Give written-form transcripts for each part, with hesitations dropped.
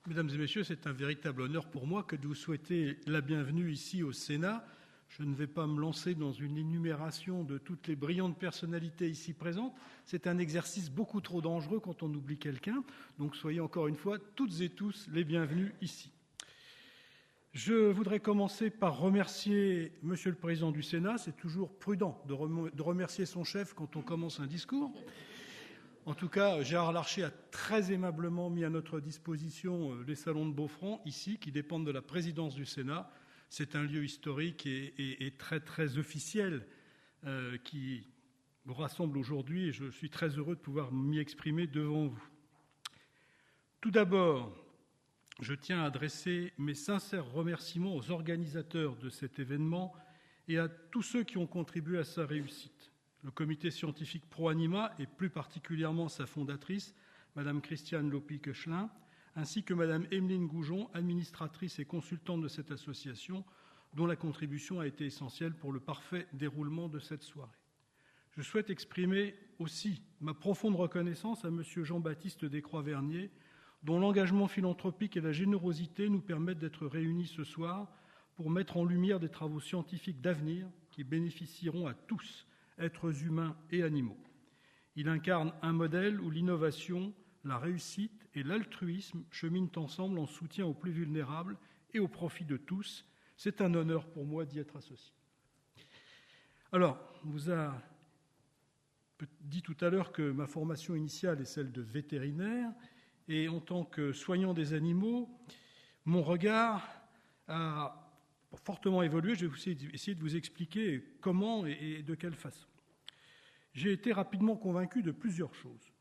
Mesdames et messieurs, c'est un véritable honneur pour moi que de vous souhaiter la bienvenue ici au Sénat. Je ne vais pas me lancer dans une énumération de toutes les brillantes personnalités ici présentes. C'est un exercice beaucoup trop dangereux quand on oublie quelqu'un. Donc soyez encore une fois toutes et tous les bienvenus ici. Je voudrais commencer par remercier Monsieur le Président du Sénat. C'est toujours prudent de remercier son chef quand on commence un discours. En tout cas, Gérard Larcher a très aimablement mis à notre disposition les salons de Beaufranc, ici, qui dépendent de la présidence du Sénat. C'est un lieu historique et très, très officiel qui nous rassemble aujourd'hui et je suis très heureux de pouvoir m'y exprimer devant vous. Tout d'abord, je tiens à adresser mes sincères remerciements aux organisateurs de cet événement et à tous ceux qui ont contribué à sa réussite. Le comité scientifique ProAnima et plus particulièrement sa fondatrice, Madame Christiane Lopi-Koechlin, ainsi que Madame Emeline Goujon, administratrice et consultante de cette association, dont la contribution a été essentielle pour le parfait déroulement de cette soirée. Je souhaite exprimer aussi ma profonde reconnaissance à Monsieur Jean-Baptiste Descroix-Vernier, dont l'engagement philanthropique et la générosité nous permettent d'être réunis ce soir pour mettre en lumière des travaux scientifiques d'avenir qui bénéficieront à tous, êtres humains et animaux. Il incarne un modèle où l'innovation, la réussite et l'altruisme cheminent ensemble en soutien aux plus vulnérables et au profit de tous. C'est un honneur pour moi d'y être associé. Alors, on vous a dit tout à l'heure que ma formation initiale est celle de vétérinaire et en tant que soignant des animaux, mon regard a fortement évolué. Je vais essayer de vous expliquer comment et de quelle façon. J'ai été rapidement convaincu de plusieurs choses.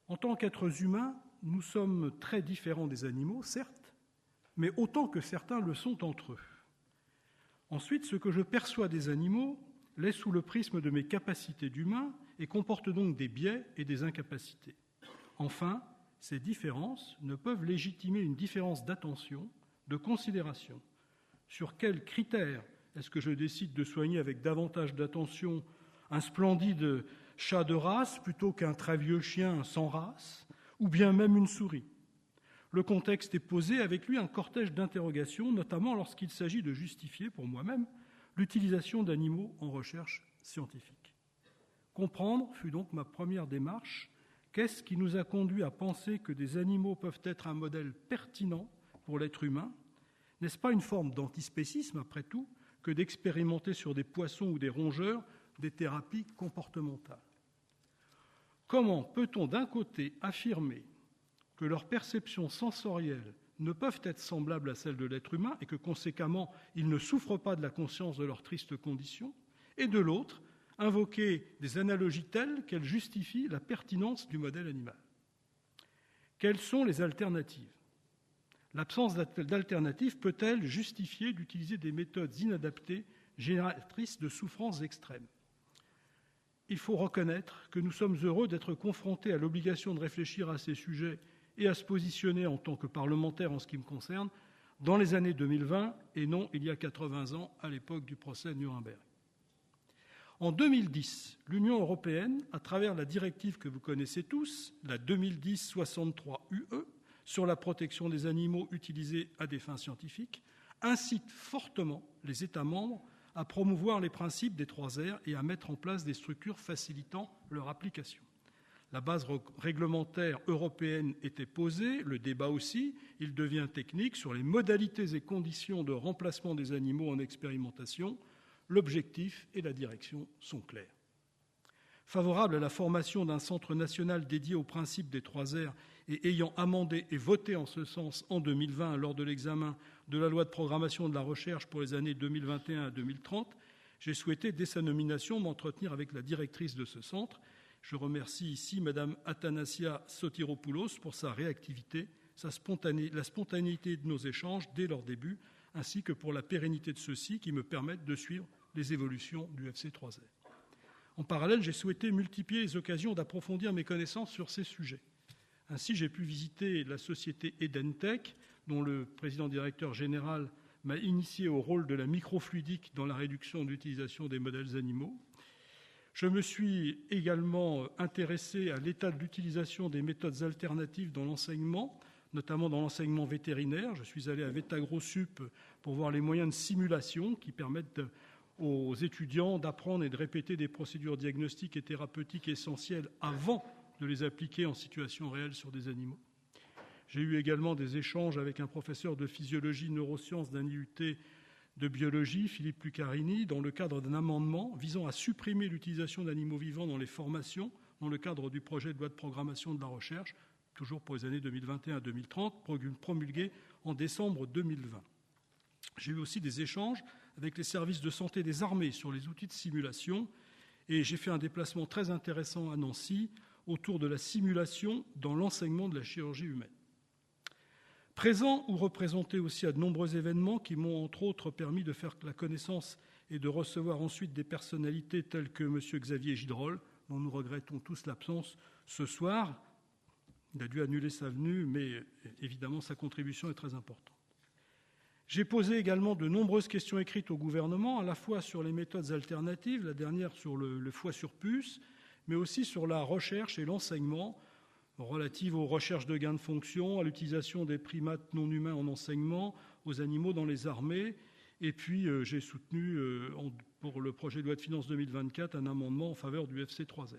En tant qu'êtres humains, nous sommes très différents des animaux, certes, mais autant que certains le sont entre eux. Ensuite, ce que je perçois des animaux l'est sous le prisme de mes capacités d'humain et comporte donc des biais et des incapacités. Enfin, ces différences ne peuvent légitimer une différence d'attention, de considération. Sur quels critères est-ce que je décide de soigner avec davantage d'attention un splendide chat de race plutôt qu'un très vieux chien sans race, ou bien même une souris? Le contexte est posé avec lui un cortège d'interrogations, notamment lorsqu'il s'agit de justifier, pour moi-même, l'utilisation d'animaux en recherche scientifique. Comprendre fut donc ma première démarche. Qu'est-ce qui nous a conduit à penser que des animaux peuvent être un modèle pertinent pour l'être humain? N'est-ce pas une forme d'antispécisme, après tout, que d'expérimenter sur des poissons ou des rongeurs des thérapies comportementales? Comment peut-on d'un côté affirmer que leurs perceptions sensorielles ne peuvent être semblables à celles de l'être humain et que conséquemment ils ne souffrent pas de la conscience de leur triste condition, et de l'autre invoquer des analogies telles qu'elles justifient la pertinence du modèle animal? Quelles sont les alternatives? L'absence d'alternative peut-elle justifier d'utiliser des méthodes inadaptées, génératrices de souffrances extrêmes? Il faut reconnaître que nous sommes heureux d'être confrontés à l'obligation de réfléchir à ces sujets et à se positionner en tant que parlementaire en ce qui me concerne dans les années 2020 et non il y a 80 ans à l'époque du procès de Nuremberg. En 2010, l'Union européenne, à travers la directive que vous connaissez tous, la 2010-63/UE, sur la protection des animaux utilisés à des fins scientifiques, incite fortement les États membres à promouvoir les principes des 3 R et à mettre en place des structures facilitant leur application. La base réglementaire européenne était posée, le débat aussi, il devient technique sur les modalités et conditions de remplacement des animaux en expérimentation. L'objectif et la direction sont clairs. Favorable à la formation d'un centre national dédié aux principes des 3 R et ayant amendé et voté en ce sens en 2020 lors de l'examen de la loi de programmation de la recherche pour les années 2021 à 2030, j'ai souhaité, dès sa nomination, m'entretenir avec la directrice de ce centre. Je remercie ici Mme Athanasia Sotiropoulos pour sa réactivité, la spontanéité de nos échanges dès leur début, ainsi que pour la pérennité de ceux-ci qui me permettent de suivre les évolutions du FC3R. En parallèle, j'ai souhaité multiplier les occasions d'approfondir mes connaissances sur ces sujets. Ainsi, j'ai pu visiter la société Edentech, dont le président-directeur général m'a initié au rôle de la microfluidique dans la réduction de l'utilisation des modèles animaux. Je me suis également intéressé à l'état de l'utilisation des méthodes alternatives dans l'enseignement notamment dans l'enseignement vétérinaire. Je suis allé à VétagroSup pour voir les moyens de simulation qui permettent aux étudiants d'apprendre et de répéter des procédures diagnostiques et thérapeutiques essentielles avant de les appliquer en situation réelle sur des animaux. J'ai eu également des échanges avec un professeur de physiologie neurosciences d'un IUT de biologie, Philippe Lucarini, dans le cadre d'un amendement visant à supprimer l'utilisation d'animaux vivants dans les formations, dans le cadre du projet de loi de programmation de la recherche, toujours pour les années 2021 à 2030, promulgué en décembre 2020. J'ai eu aussi des échanges avec les services de santé des armées sur les outils de simulation et j'ai fait un déplacement très intéressant à Nancy autour de la simulation dans l'enseignement de la chirurgie humaine. Présent ou représenté aussi à de nombreux événements qui m'ont entre autres permis de faire la connaissance et de recevoir ensuite des personnalités telles que M. Xavier Gidrol, dont nous regrettons tous l'absence ce soir. Il a dû annuler sa venue, mais évidemment sa contribution est très importante. J'ai posé également de nombreuses questions écrites au gouvernement, à la fois sur les méthodes alternatives, la dernière sur le foie sur puce, mais aussi sur la recherche et l'enseignement relative aux recherches de gains de fonction, à l'utilisation des primates non humains en enseignement, aux animaux dans les armées. Et puis, j'ai soutenu, pour le projet de loi de finances 2024, un amendement en faveur du FC3R.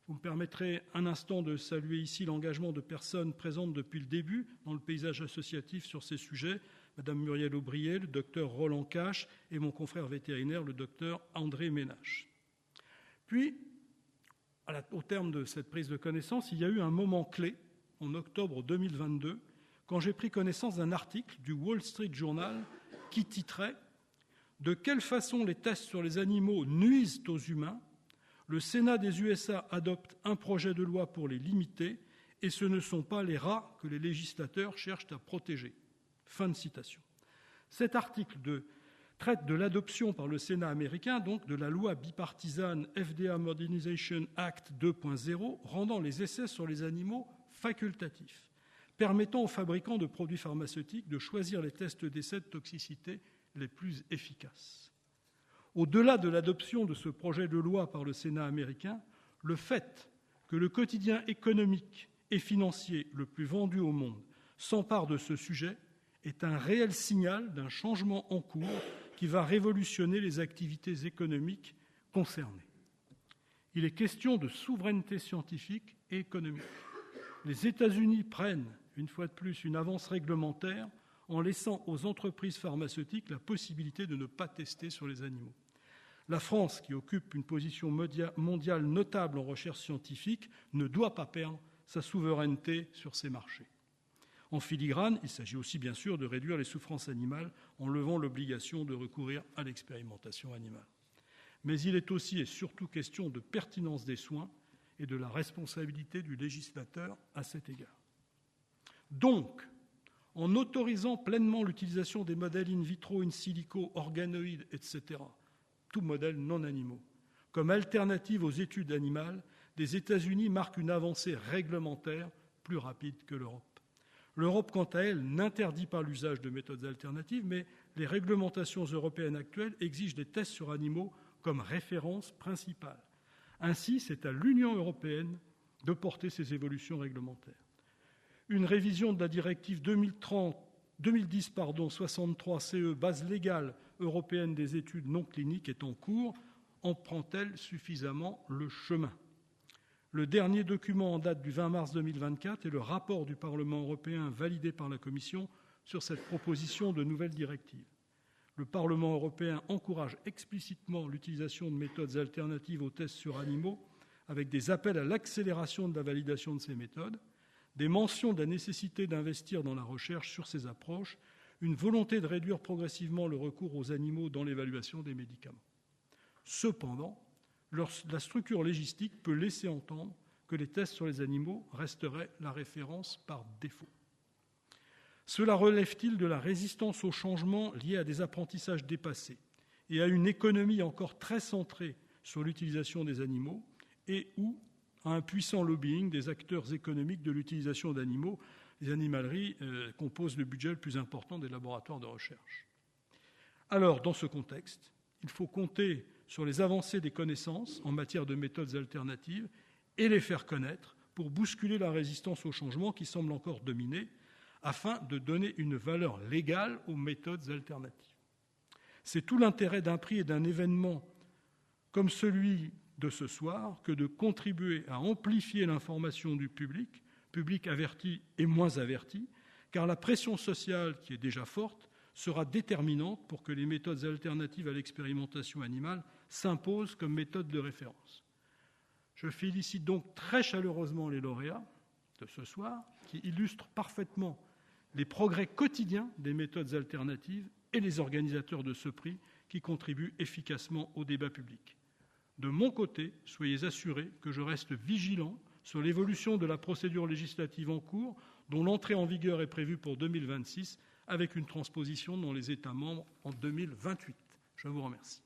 Vous me permettrez un instant de saluer ici l'engagement de personnes présentes depuis le début dans le paysage associatif sur ces sujets, Madame Muriel Aubrier, le docteur Roland Cache et mon confrère vétérinaire, le docteur André Ménache. Puis, au terme de cette prise de connaissance, il y a eu un moment clé, en octobre 2022, quand j'ai pris connaissance d'un article du Wall Street Journal qui titrait « De quelle façon les tests sur les animaux nuisent aux humains ? Le Sénat des USA adopte un projet de loi pour les limiter et ce ne sont pas les rats que les législateurs cherchent à protéger. » Fin de citation. Cet article traite de l'adoption par le Sénat américain donc de la loi bipartisane FDA Modernization Act 2.0 rendant les essais sur les animaux facultatifs, permettant aux fabricants de produits pharmaceutiques de choisir les tests d'essais de toxicité les plus efficaces. Au-delà de l'adoption de ce projet de loi par le Sénat américain, le fait que le quotidien économique et financier le plus vendu au monde s'empare de ce sujet est un réel signal d'un changement en cours qui va révolutionner les activités économiques concernées. Il est question de souveraineté scientifique et économique. Les États-Unis prennent, une fois de plus, une avance réglementaire en laissant aux entreprises pharmaceutiques la possibilité de ne pas tester sur les animaux. La France, qui occupe une position mondiale notable en recherche scientifique, ne doit pas perdre sa souveraineté sur ces marchés. En filigrane, il s'agit aussi bien sûr de réduire les souffrances animales en levant l'obligation de recourir à l'expérimentation animale. Mais il est aussi et surtout question de pertinence des soins et de la responsabilité du législateur à cet égard. Donc, en autorisant pleinement l'utilisation des modèles in vitro, in silico, organoïdes, etc., tout modèle non animaux, comme alternative aux études animales, les États-Unis marquent une avancée réglementaire plus rapide que l'Europe. L'Europe, quant à elle, n'interdit pas l'usage de méthodes alternatives, mais les réglementations européennes actuelles exigent des tests sur animaux comme référence principale. Ainsi, c'est à l'Union européenne de porter ces évolutions réglementaires. Une révision de la directive 2010-63-CE, base légale européenne des études non cliniques, est en cours. En prend-elle suffisamment le chemin ? Le dernier document en date du 20 mars 2024 est le rapport du Parlement européen validé par la Commission sur cette proposition de nouvelle directive. Le Parlement européen encourage explicitement l'utilisation de méthodes alternatives aux tests sur animaux avec des appels à l'accélération de la validation de ces méthodes, des mentions de la nécessité d'investir dans la recherche sur ces approches, une volonté de réduire progressivement le recours aux animaux dans l'évaluation des médicaments. Cependant, la structure légistique peut laisser entendre que les tests sur les animaux resteraient la référence par défaut. Cela relève-t-il de la résistance au changement liée à des apprentissages dépassés et à une économie encore très centrée sur l'utilisation des animaux et ou à un puissant lobbying des acteurs économiques de l'utilisation d'animaux? Les animaleries composent le budget le plus important des laboratoires de recherche. Alors, dans ce contexte, il faut compter sur les avancées des connaissances en matière de méthodes alternatives et les faire connaître pour bousculer la résistance au changement qui semble encore dominer, afin de donner une valeur légale aux méthodes alternatives. C'est tout l'intérêt d'un prix et d'un événement comme celui de ce soir que de contribuer à amplifier l'information du public averti et moins averti, car la pression sociale, qui est déjà forte, sera déterminante pour que les méthodes alternatives à l'expérimentation animale s'imposent comme méthode de référence. Je félicite donc très chaleureusement les lauréats de ce soir, qui illustrent parfaitement les progrès quotidiens des méthodes alternatives et les organisateurs de ce prix qui contribuent efficacement au débat public. De mon côté, soyez assurés que je reste vigilant sur l'évolution de la procédure législative en cours, dont l'entrée en vigueur est prévue pour 2026, avec une transposition dans les États membres en 2028. Je vous remercie.